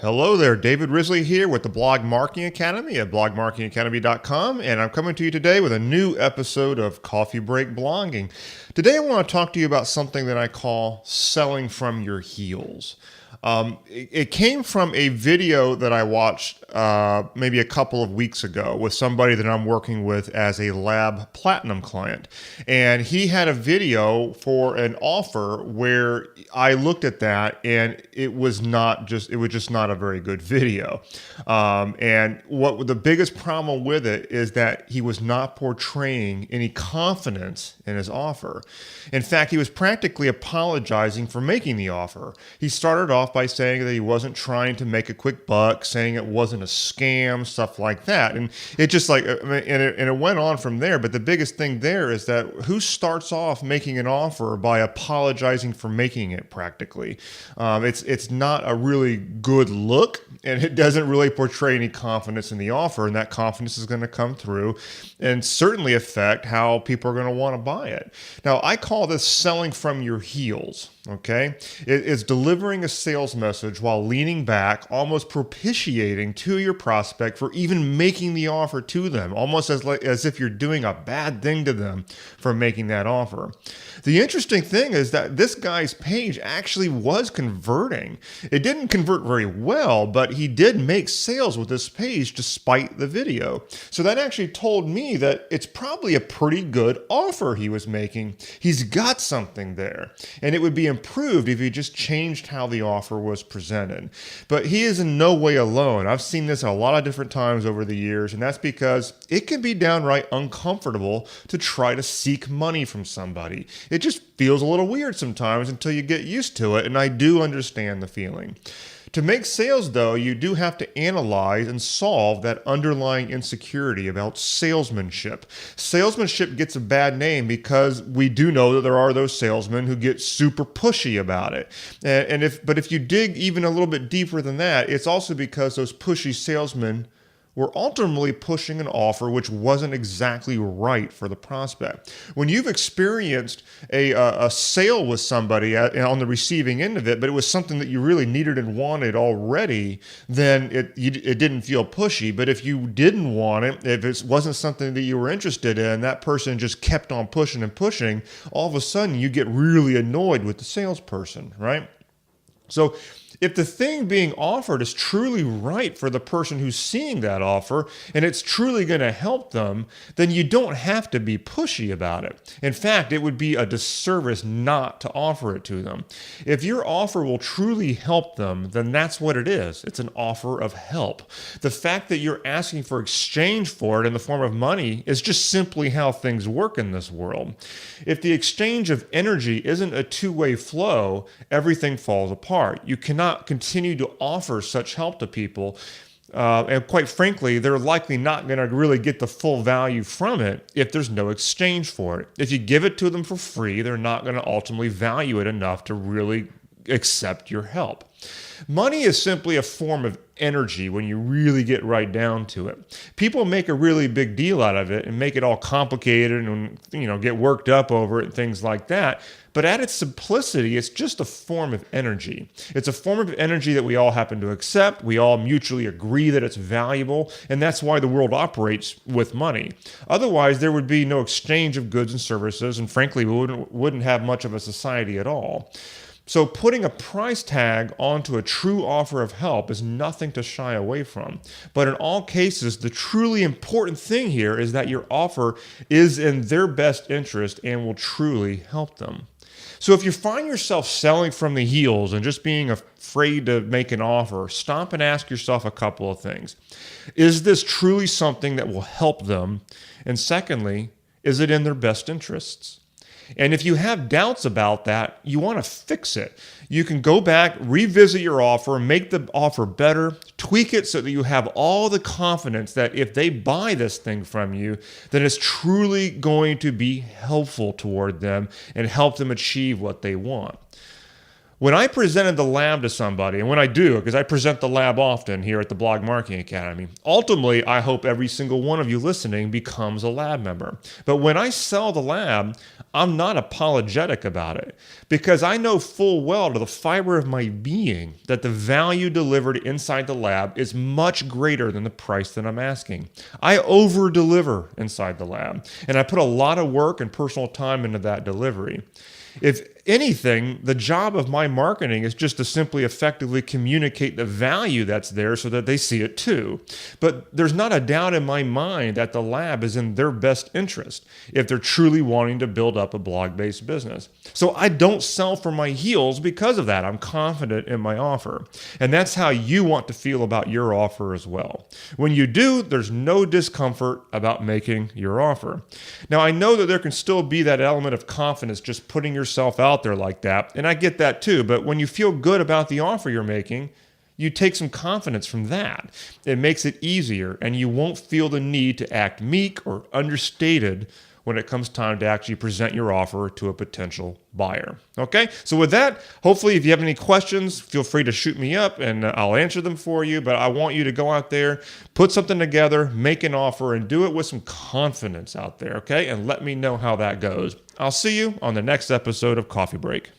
Hello there, David Risley here with the Blog Marketing Academy at blogmarketingacademy.com, and I'm coming to you today with a new episode of Coffee Break Blogging. Today I want to talk to you about something that I call selling from your heels. It came from a video that I watched maybe a couple of weeks ago with somebody that I'm working with as a Lab Platinum client. And he had a video for an offer where I looked at that and it was just not a very good video. And what the biggest problem with it is that he was not portraying any confidence in his offer. In fact, he was practically apologizing for making the offer. He started off by saying that he wasn't trying to make a quick buck, saying it wasn't a scam, stuff like that. And it just it went on from there. But the biggest thing there is that who starts off making an offer by apologizing for making it practically? It's not a really good look, and it doesn't really portray any confidence in the offer. And that confidence is going to come through and certainly affect how people are going to want to buy it. Now, I call this selling from your heels. Okay, it's delivering a sales message while leaning back, almost propitiating to your prospect for even making the offer to them, almost as if you're doing a bad thing to them for making that offer. The interesting thing is that this guy's page actually was converting. It didn't convert very well, but he did make sales with this page despite the video. So that actually told me that it's probably a pretty good offer he was making. He's got something there, and it would be improved if he just changed how the offer was presented. But he is in no way alone. I've seen this a lot of different times over the years, and that's because it can be downright uncomfortable to try to seek money from somebody. It just feels a little weird sometimes until you get used to it, and I do understand the feeling. To make sales, though, you do have to analyze and solve that underlying insecurity about salesmanship. Salesmanship gets a bad name because we do know that there are those salesmen who get super pushy about it. But if you dig even a little bit deeper than that, it's also because those pushy salesmen were ultimately pushing an offer which wasn't exactly right for the prospect. When you've experienced a sale with somebody on the receiving end of it, but it was something that you really needed and wanted already, then it didn't feel pushy. But if you didn't want it, if it wasn't something that you were interested in, that person just kept on pushing and pushing, all of a sudden you get really annoyed with the salesperson, right? So if the thing being offered is truly right for the person who's seeing that offer and it's truly going to help them, then you don't have to be pushy about it. In fact, it would be a disservice not to offer it to them. If your offer will truly help them, then that's what it is. It's an offer of help. The fact that you're asking for exchange for it in the form of money is just simply how things work in this world. If the exchange of energy isn't a two-way flow, everything falls apart. You cannot continue to offer such help to people. And quite frankly, they're likely not going to really get the full value from it if there's no exchange for it. If you give it to them for free, they're not going to ultimately value it enough to really accept your help. Money is simply a form of energy when you really get right down to it. People make a really big deal out of it and make it all complicated and get worked up over it and things like that. But at its simplicity, it's just a form of energy. It's a form of energy that we all happen to accept. We all mutually agree that it's valuable, and that's why the world operates with money. Otherwise, there would be no exchange of goods and services, and frankly, we wouldn't have much of a society at all. So putting a price tag onto a true offer of help is nothing to shy away from. But in all cases, the truly important thing here is that your offer is in their best interest and will truly help them. So if you find yourself selling from the heels and just being afraid to make an offer, stop and ask yourself a couple of things. Is this truly something that will help them? And secondly, is it in their best interests? And if you have doubts about that, you want to fix it. You can go back, revisit your offer, make the offer better, tweak it so that you have all the confidence that if they buy this thing from you, then it's truly going to be helpful toward them and help them achieve what they want. When I presented the lab to somebody, and when I do, because I present the lab often here at the Blog Marketing Academy, ultimately, I hope every single one of you listening becomes a lab member. But when I sell the lab, I'm not apologetic about it because I know full well to the fiber of my being that the value delivered inside the lab is much greater than the price that I'm asking. I over-deliver inside the lab, and I put a lot of work and personal time into that delivery. If anything, the job of my marketing is just to simply effectively communicate the value that's there so that they see it too. But there's not a doubt in my mind that the lab is in their best interest if they're truly wanting to build up a blog-based business. So I don't sell for my heels because of that. I'm confident in my offer. And that's how you want to feel about your offer as well. When you do, there's no discomfort about making your offer. Now, I know that there can still be that element of confidence just putting yourself out there like that, and I get that too, but when you feel good about the offer you're making, you take some confidence from that. It makes it easier, and you won't feel the need to act meek or understated when it comes time to actually present your offer to a potential buyer. Okay, so with that, hopefully if you have any questions, feel free to shoot me up and I'll answer them for you, but I want you to go out there, put something together, make an offer, and do it with some confidence out there, okay? And let me know how that goes. I'll see you on the next episode of Coffee Break.